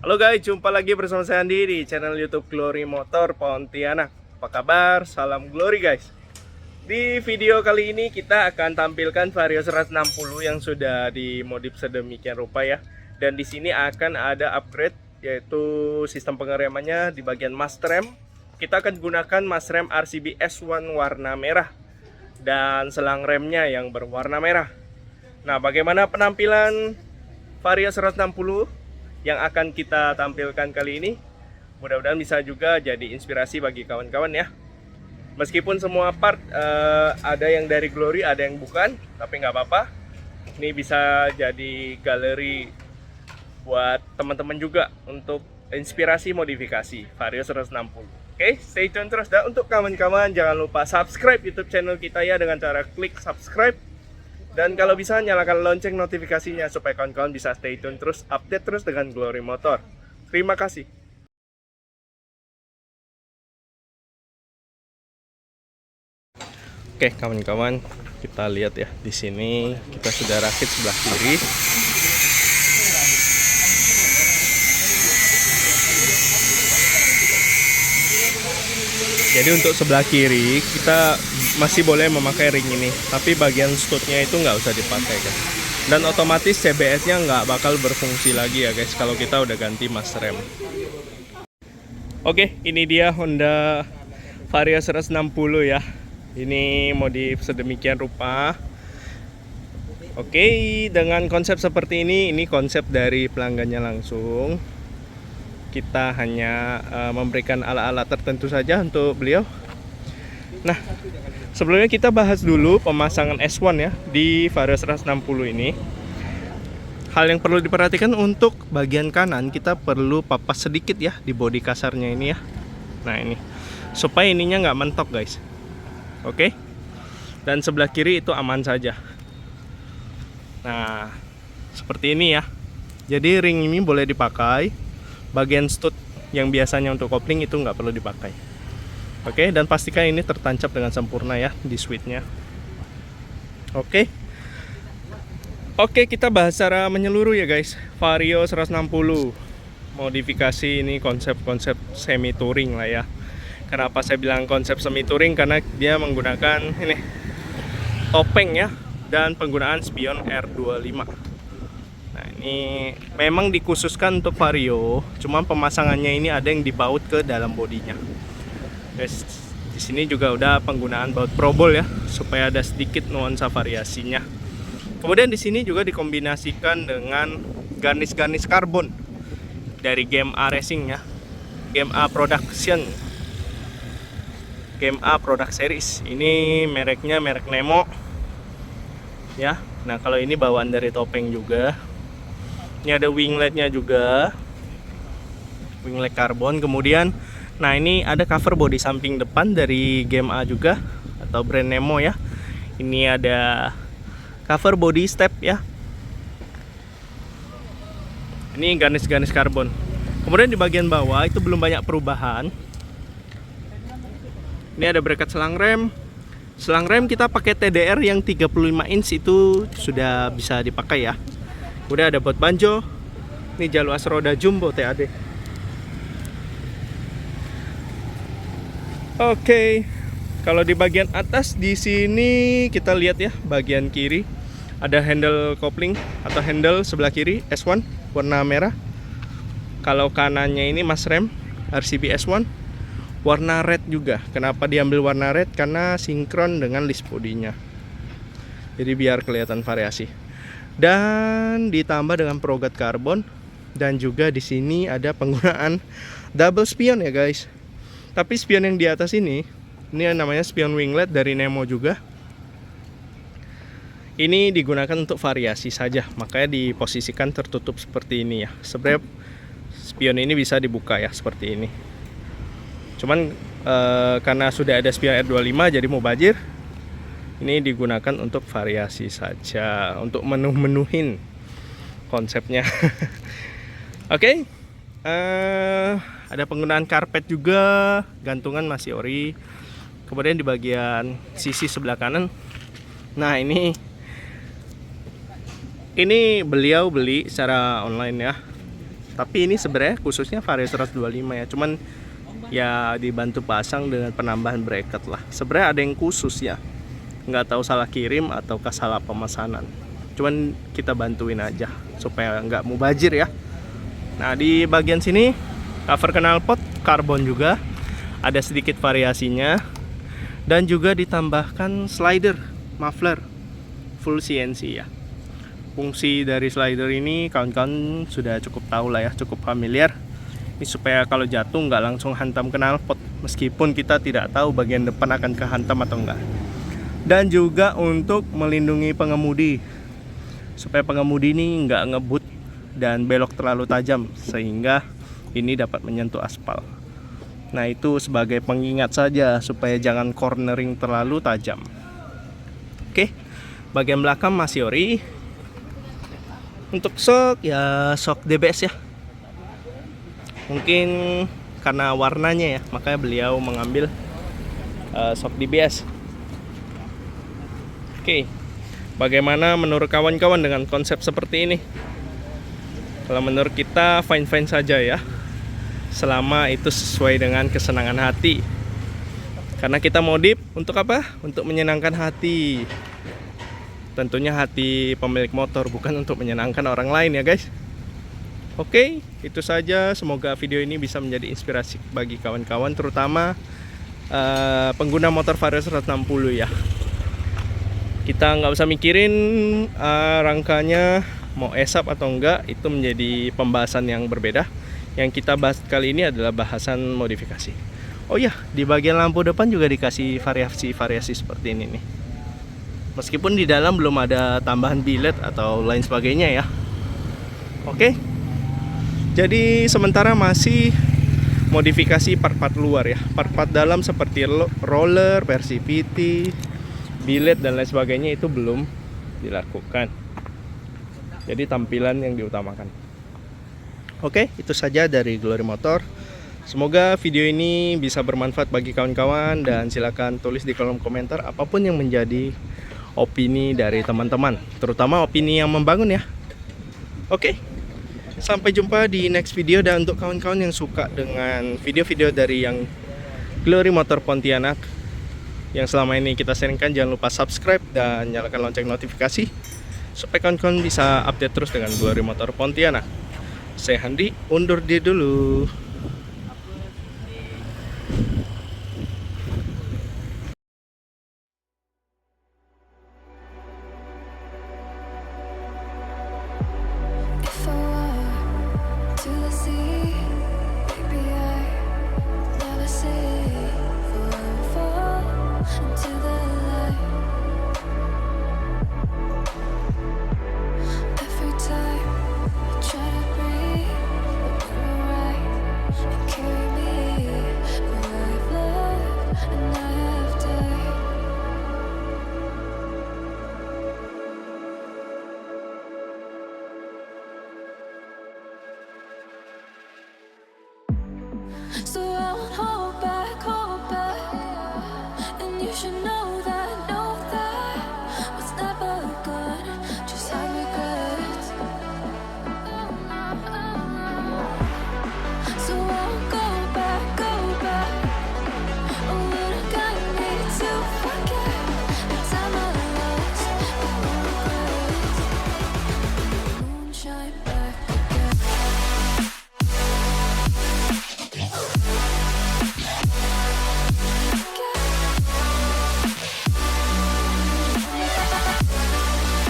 Halo guys, jumpa lagi bersama saya Andi di channel YouTube Glory Motor Pontianak. Apa kabar? Salam Glory guys. Di video kali ini kita akan tampilkan Vario 160 yang sudah dimodif sedemikian rupa ya. Dan di sini akan ada upgrade, yaitu sistem pengeremannya di bagian master rem. Kita akan gunakan master rem RCB S1 warna merah dan selang remnya yang berwarna merah. Nah, bagaimana penampilan Vario 160 yang akan kita tampilkan kali ini? Mudah-mudahan bisa juga jadi inspirasi bagi kawan-kawan ya. Meskipun semua part ada yang dari Glory, ada yang bukan, tapi nggak apa-apa. Ini bisa jadi galeri buat teman-teman juga untuk inspirasi modifikasi Vario 160. Oke, stay tune terus. Dan untuk kawan-kawan jangan lupa subscribe YouTube channel kita ya dengan cara klik subscribe. Dan kalau bisa nyalakan lonceng notifikasinya supaya kawan-kawan bisa stay tune terus, update terus dengan Glory Motor. Terima kasih. Oke, kawan-kawan, kita lihat ya di sini kita sudah rakit sebelah kiri. Jadi untuk sebelah kiri kita masih boleh memakai ring ini, tapi bagian stutnya itu nggak usah dipakai kan. Dan otomatis CBS-nya nggak bakal berfungsi lagi ya guys kalau kita udah ganti master rem. Oke, ini dia Honda Vario 160 ya. Ini modif sedemikian rupa. Oke, dengan konsep seperti ini konsep dari pelanggannya langsung. Kita hanya memberikan ala-ala tertentu saja untuk beliau. Nah, sebelumnya kita bahas dulu pemasangan S1 ya di Vario 160 ini. Hal yang perlu diperhatikan untuk bagian kanan, kita perlu papas sedikit ya di bodi kasarnya ini ya. Nah ini, supaya ininya nggak mentok guys. Oke. Dan sebelah kiri itu aman saja. Nah, seperti ini ya. Jadi ring ini boleh dipakai. Bagian stud yang biasanya untuk kopling itu nggak perlu dipakai. Oke, dan pastikan ini tertancap dengan sempurna ya di switchnya. Oke, kita bahas secara menyeluruh ya guys. Vario 160 modifikasi ini konsep-konsep semi touring lah ya. Kenapa saya bilang konsep semi touring? Karena dia menggunakan ini topeng ya, dan penggunaan spion R25. Nah, ini memang dikhususkan untuk Vario, cuman pemasangannya ini ada yang dibaut ke dalam bodinya. Guys, di sini juga udah penggunaan baut probol ya, supaya ada sedikit nuansa variasinya. Kemudian di sini juga dikombinasikan dengan garnish-garnish karbon dari Game A Racing ya, Game A Production, Game A Product Series. Ini mereknya merek Nemo ya. Nah, kalau ini bawaan dari topeng juga. Ini ada wingletnya juga, winglet karbon. Kemudian, nah ini ada cover bodi samping depan dari Game A juga atau brand Nemo ya. Ini ada cover body step ya. Ini garnish karbon. Kemudian di bagian bawah itu belum banyak perubahan. Ini ada bracket selang rem. Selang rem kita pakai TDR yang 35 inch itu sudah bisa dipakai ya. Udah ada baut banjo. Ini jalur as roda jumbo TAD. Oke. Kalau di bagian atas di sini kita lihat ya, bagian kiri ada handle kopling atau handle sebelah kiri S1 warna merah. Kalau kanannya ini mas rem RCB S1 warna red juga. Kenapa diambil warna red? Karena sinkron dengan list bodinya. Jadi biar kelihatan variasi. Dan ditambah dengan perogat karbon, dan juga di sini ada penggunaan double spion ya guys. Tapi spion yang di atas ini namanya spion winglet dari Nemo juga. Ini digunakan untuk variasi saja, makanya diposisikan tertutup seperti ini ya. Sebenarnya spion ini bisa dibuka ya seperti ini. Cuman karena sudah ada spion R25 jadi mubazir. Ini digunakan untuk variasi saja, untuk menuhin konsepnya. Oke, ada penggunaan karpet juga, gantungan masih ori. Kemudian di bagian sisi sebelah kanan, nah ini beliau beli secara online ya. Tapi ini sebenarnya khususnya Vario 125 ya. Cuman ya dibantu pasang dengan penambahan bracket lah. Sebenarnya ada yang khusus ya, nggak tahu salah kirim ataukah salah pemesanan. Cuman kita bantuin aja supaya nggak mubazir ya. Nah di bagian sini cover knalpot karbon juga, ada sedikit variasinya, dan juga ditambahkan slider muffler full CNC ya. Fungsi dari slider ini kawan-kawan sudah cukup tahu lah ya, cukup familiar. Ini supaya kalau jatuh nggak langsung hantam knalpot, meskipun kita tidak tahu bagian depan akan kehantam atau enggak. Dan juga untuk melindungi pengemudi, supaya pengemudi ini nggak ngebut dan belok terlalu tajam sehingga ini dapat menyentuh aspal. Nah itu sebagai pengingat saja supaya jangan cornering terlalu tajam. Oke, bagian belakang masih ori. Untuk shock ya shock DBS ya. Mungkin karena warnanya ya, makanya beliau mengambil shock DBS. Oke, bagaimana menurut kawan-kawan dengan konsep seperti ini? Kalau menurut kita fine-fine saja ya, selama itu sesuai dengan kesenangan hati. Karena kita modif untuk apa? Untuk menyenangkan hati. Tentunya hati pemilik motor, bukan untuk menyenangkan orang lain ya guys. Oke, itu saja. Semoga video ini bisa menjadi inspirasi bagi kawan-kawan, terutama pengguna motor Vario 160 ya. Kita nggak usah mikirin rangkanya mau esap atau enggak, itu menjadi pembahasan yang berbeda. Yang kita bahas kali ini adalah bahasan modifikasi. Oh ya, di bagian lampu depan juga dikasih variasi seperti ini nih. Meskipun di dalam belum ada tambahan biled atau lain sebagainya ya. Oke. Jadi sementara masih modifikasi part-part luar ya. Part-part dalam seperti roller, versi VT, biled dan lain sebagainya itu belum dilakukan. Jadi tampilan yang diutamakan. Oke, itu saja dari Glory Motor. Semoga video ini bisa bermanfaat bagi kawan-kawan, dan silakan tulis di kolom komentar apapun yang menjadi opini dari teman-teman, terutama opini yang membangun ya. Oke, sampai jumpa di next video. Dan untuk kawan-kawan yang suka dengan video-video dari yang Glory Motor Pontianak yang selama ini kita sharingkan, jangan lupa subscribe dan nyalakan lonceng notifikasi supaya kawan-kawan bisa update terus dengan Glory Motor Pontianak. Saya Handi, undur diri dulu. If I were to the sea, maybe I never say fall into the light. Every time I try to breathe, but you're right and carry me where I've lived and I have died. So I won't hold